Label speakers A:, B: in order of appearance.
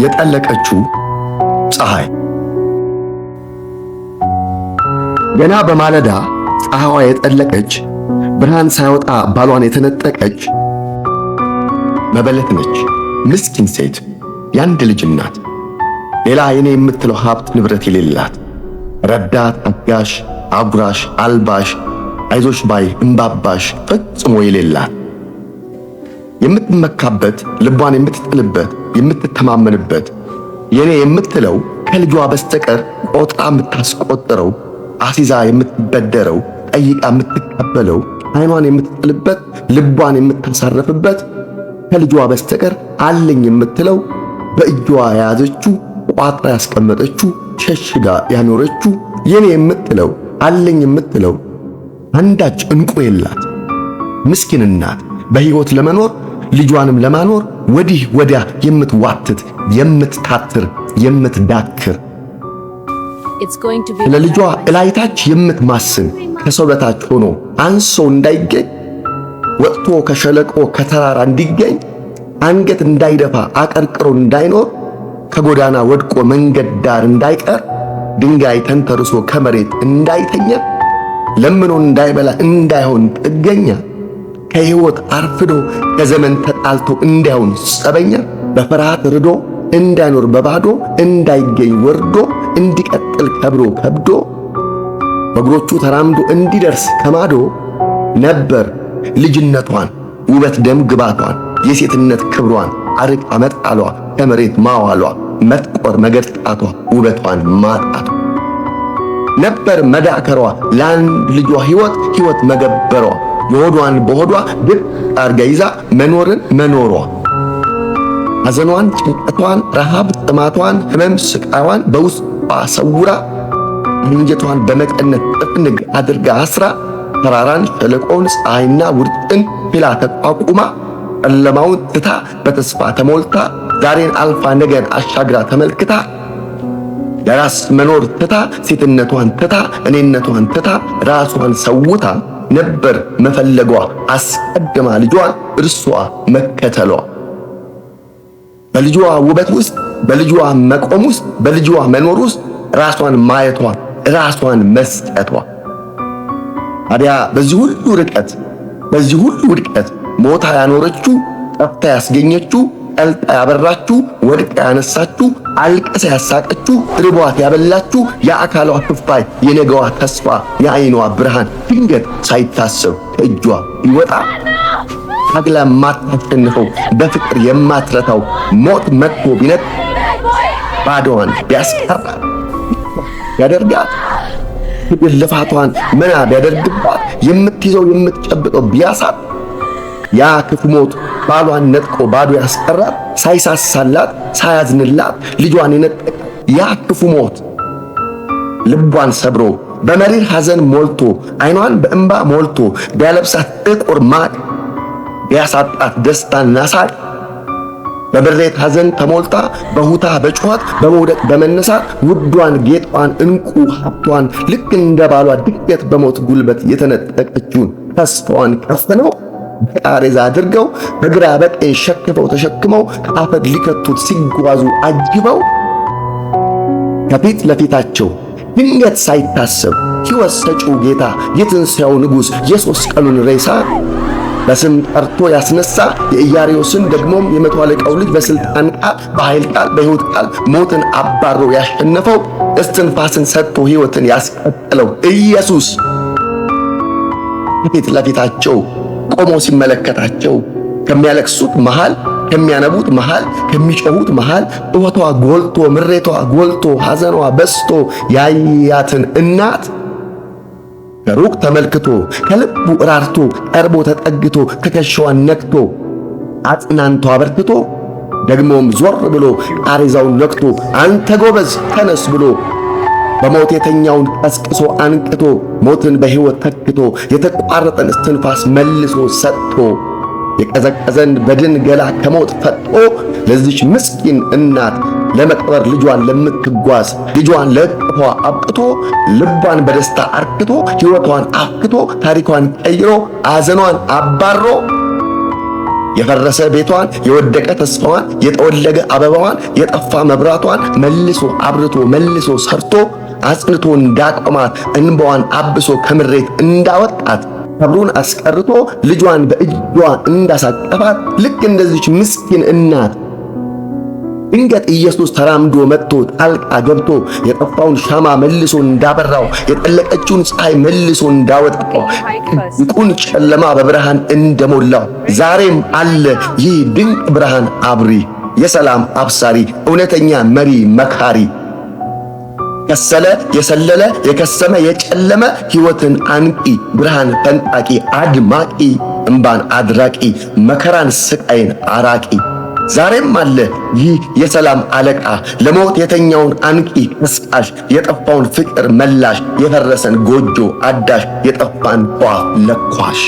A: የጠለቀችው ፀሐይ። ገና በማለዳ ፀሐይዋ የጠለቀች ብርሃን ሳይወጣ ባሏን የተነጠቀች መበለት ነች። ምስኪን ሴት፣ የአንድ ልጅ እናት፣ ሌላ የኔ የምትለው ሀብት ንብረት የሌላት፣ ረዳት፣ አጋሽ፣ አጉራሽ፣ አልባሽ፣ አይዞሽ ባይ፣ እምባባሽ ፈጽሞ የሌላት፣ የምትመካበት፣ ልቧን የምትጥልበት፣ የምትተማመንበት፣ የኔ የምትለው ከልጇ በስተቀር ቆጥራ የምታስቆጥረው፣ አሲዛ የምትበደረው፣ ጠይቃ የምትቀበለው፣ አይኗን የምትጥልበት፣ ልቧን የምታሳርፍበት፣ ከልጇ በስተቀር አለኝ የምትለው፣ በእጇ የያዘችው፣ ቋጥራ ያስቀመጠችው፣ ሸሽጋ ያኖረችው፣ የኔ የምትለው፣ አለኝ የምትለው አንዳች እንቁ የላት። ምስኪን እናት በሕይወት ለመኖር ልጇንም ለማኖር ወዲህ ወዲያ የምትዋትት፣ የምትታትር፣ የምትዳክር፣ ለልጇ እላይታች የምትማስን፣ ከሰው በታች ሆኖ አንሶ እንዳይገኝ፣ ወጥቶ ከሸለቆ ከተራራ እንዲገኝ፣ አንገት እንዳይደፋ አቀርቅሮ እንዳይኖር፣ ከጎዳና ወድቆ መንገድ ዳር እንዳይቀር፣ ድንጋይ ተንተርሶ ከመሬት እንዳይተኛ፣ ለምኖ እንዳይበላ እንዳይሆን ጥገኛ፣ ከሕይወት አርፍዶ ከዘመን ተጣልቶ እንዳይሆን ጸበኛ፣ በፍርሃት ርዶ እንዳይኖር በባዶ እንዳይገኝ ወርዶ እንዲቀጥል ከብሮ ከብዶ በእግሮቹ ተራምዶ እንዲደርስ ከማዶ ነበር ልጅነቷን ውበት ደም ግባቷን የሴትነት ክብሯን አርቃ መጣሏ ከመሬት ማዋሏ መጥቆር መገርጣቷ ውበቷን ማጣቷ ነበር መዳከሯ ለአንድ ልጇ ሕይወት መገበሯ የሆዷን በሆዷ ድብ አርጋ ይዛ መኖርን መኖሯ ሐዘኗን ጭንቀቷን ረሃብ ጥማቷን ሕመም ስቃዋን በውስጧ ሰውራ አንጀቷን በመቀነት ጥፍንግ አድርጋ አስራ ተራራን ሸለቆን ፀሐይና ውርጭን ፊላ ተቋቁማ ጨለማውን ትታ በተስፋ ተሞልታ ዛሬን አልፋ ነገን አሻግራ ተመልክታ ለራስ መኖር ትታ ሴትነቷን ትታ እኔነቷን ትታ ራሷን ሰውታ ነበር መፈለጓ አስቀድማ ልጇን እርሷ መከተሏ በልጇ ውበት ውስጥ በልጇ መቆም ውስጥ በልጇ መኖር ውስጥ ራሷን ማየቷ ራሷን መስጠቷ ታዲያ በዚህ ሁሉ ርቀት በዚህ ሁሉ ውድቀት ሞታ ያኖረችው ጠፍታ ያስገኘችው ቀልጣ ያበራችው ወድቃ ያነሳችው አልቀሳ ያሳቀችው ርቧት ያበላችው የአካሏ ክፋይ የነገዋ ተስፋ የዓይኗ ብርሃን ድንገት ሳይታሰብ ከእጇ ይወጣ ታግላ የማታሸንፈው በፍቅር የማትረታው ሞት መጥቶ ቢነጥ ባዶዋን ቢያስቀራ ያደርጋት ትግል ልፋቷን መና ቢያደርግባት የምትይዘው የምትጨብጠው ቢያሳት ያ ክፉ ሞት ባሏን ነጥቆ ባዶ ያስቀራት ሳይሳሳላት ሳያዝንላት ልጇን የነጠቀ ያ ክፉ ሞት ልቧን ሰብሮ በመሪር ሐዘን ሞልቶ አይኗን በእንባ ሞልቶ ቢያለብሳት ጥቁር ማቅ ቢያሳጣት ደስታና ሳቅ በብሬት ሐዘን ተሞልታ በሁታ በጩኸት በመውደቅ በመነሳት ውዷን ጌጧን እንቁ ሀብቷን ልክ እንደ ባሏ ድንገት በሞት ጉልበት የተነጠቀችውን ተስፋዋን ከፍነው በቃሬዛ አድርገው በግራ በቀኝ ሸክፈው ተሸክመው ከአፈር ሊከቱት ሲጓዙ አጅበው ከፊት ለፊታቸው ድንገት ሳይታሰብ ሕይወት ሰጪው ጌታ የትንሣኤው ንጉሥ የሦስት ቀኑን ሬሳ በስም ጠርቶ ያስነሳ የኢያሪዮስን ደግሞም የመቶ አለቃው ልጅ በስልጣን ቃል በኃይል ቃል በሕይወት ቃል ሞትን አባሮ ያሸነፈው እስትንፋስን ሰጥቶ ሕይወትን ያስቀጠለው ኢየሱስ ፊት ለፊታቸው ቆሞ ሲመለከታቸው ከሚያለቅሱት መሃል ከሚያነቡት መሃል ከሚጮሁት መሃል ጩኸቷ ጎልቶ ምሬቷ ጎልቶ ሐዘኗ በስቶ ያያትን እናት ከሩቅ ተመልክቶ ከልቡ ራርቶ ቀርቦ ተጠግቶ ትከሻዋን ነክቶ አጽናንቶ አበርትቶ ደግሞም ዞር ብሎ ቃሬዛውን ነክቶ አንተ ጎበዝ ተነስ ብሎ በሞት የተኛውን ቀስቅሶ አንቅቶ ሞትን በሕይወት ተክቶ የተቋረጠን እስትንፋስ መልሶ ሰጥቶ የቀዘቀዘን በድን ገላ ከሞት ፈጥቶ ለዚች ምስኪን እናት ለመቅበር ልጇን ለምትጓዝ ልጇን ለቅፏ አብቅቶ ልቧን በደስታ አርክቶ ሕይወቷን አፍክቶ ታሪኳን ቀይሮ አዘኗን አባሮ የፈረሰ ቤቷን፣ የወደቀ ተስፋዋን፣ የጠወለገ አበባዋን፣ የጠፋ መብራቷን መልሶ አብርቶ መልሶ ሰርቶ አጽንቶ እንዳቆማት እንባዋን አብሶ ከምሬት እንዳወጣት ክብሩን አስቀርቶ ልጇን በእጇ እንዳሳቀፋት ልክ እንደዚች ምስኪን እናት ድንገት ኢየሱስ ተራምዶ መጥቶ ጣልቃ ገብቶ የጠፋውን ሻማ መልሶ እንዳበራው የጠለቀችውን ፀሐይ መልሶ እንዳወጣው ድንቁን ጨለማ በብርሃን እንደሞላው ዛሬም አለ ይህ ድንቅ ብርሃን አብሪ፣ የሰላም አብሳሪ፣ እውነተኛ መሪ መካሪ፣ ከሰለ የሰለለ የከሰመ የጨለመ ሕይወትን አንቂ፣ ብርሃን ፈንጣቂ አድማቂ፣ እምባን አድራቂ፣ መከራን ስቃይን አራቂ ዛሬም አለ ይህ የሰላም አለቃ፣ ለሞት የተኛውን አንቂ ቀስቃሽ፣ የጠፋውን ፍቅር መላሽ፣ የፈረሰን ጎጆ አዳሽ፣ የጠፋን ጧፍ ለኳሽ።